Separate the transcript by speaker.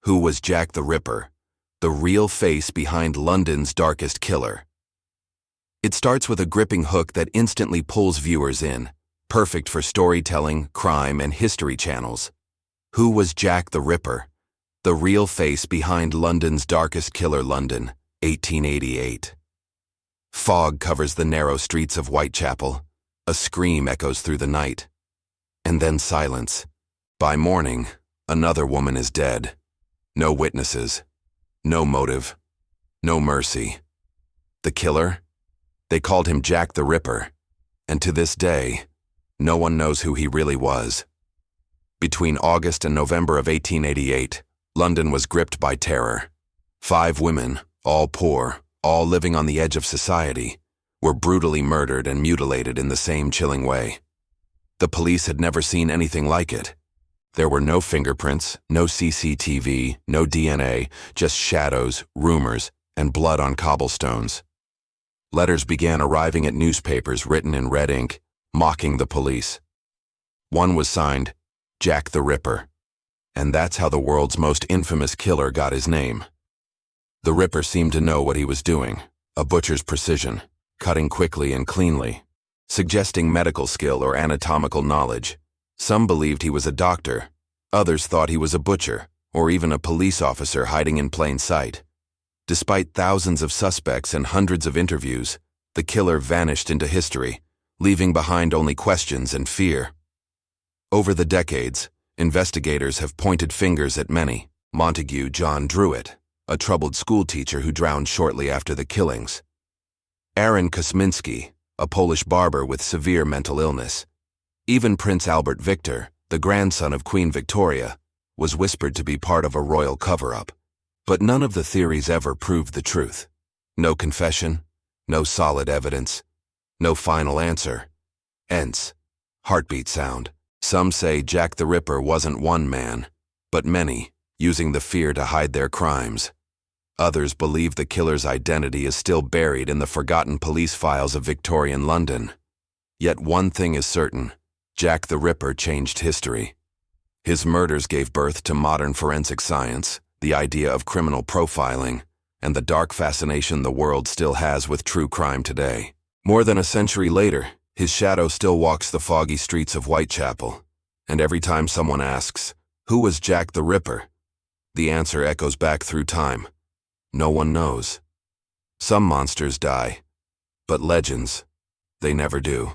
Speaker 1: Who was Jack the Ripper, the real face behind London's darkest killer? It starts with a gripping hook that instantly pulls viewers in, perfect for storytelling, crime, and history channels. Who was Jack the Ripper, the real face behind London's darkest killer? London, 1888. Fog covers the narrow streets of Whitechapel. A scream echoes through the night. And then silence. By morning, another woman is dead. No witnesses. No motive. No mercy. The killer? They called him Jack the Ripper. And to this day, no one knows who he really was. Between August and November of 1888, London was gripped by terror. 5 women, all poor, all living on the edge of society, were brutally murdered and mutilated in the same chilling way. The police had never seen anything like it. There were no fingerprints, no CCTV, no DNA, just shadows, rumors, and blood on cobblestones. Letters began arriving at newspapers written in red ink, mocking the police. One was signed, Jack the Ripper. And that's how the world's most infamous killer got his name. The Ripper seemed to know what he was doing, a butcher's precision, cutting quickly and cleanly, suggesting medical skill or anatomical knowledge. Some believed he was a doctor, others thought he was a butcher, or even a police officer hiding in plain sight. Despite thousands of suspects and hundreds of interviews, the killer vanished into history, leaving behind only questions and fear. Over the decades, investigators have pointed fingers at many. Montague John Druitt, a troubled schoolteacher who drowned shortly after the killings. Aaron Kosminski, a Polish barber with severe mental illness. Even Prince Albert Victor, the grandson of Queen Victoria, was whispered to be part of a royal cover-up. But none of the theories ever proved the truth. No confession, no solid evidence, no final answer. Hence, heartbeat sound. Some say Jack the Ripper wasn't one man, but many, using the fear to hide their crimes. Others believe the killer's identity is still buried in the forgotten police files of Victorian London. Yet one thing is certain, Jack the Ripper changed history. His murders gave birth to modern forensic science, the idea of criminal profiling, and the dark fascination the world still has with true crime today. More than a century later, his shadow still walks the foggy streets of Whitechapel, and every time someone asks, who was Jack the Ripper? The answer echoes back through time. No one knows. Some monsters die, but legends, they never do.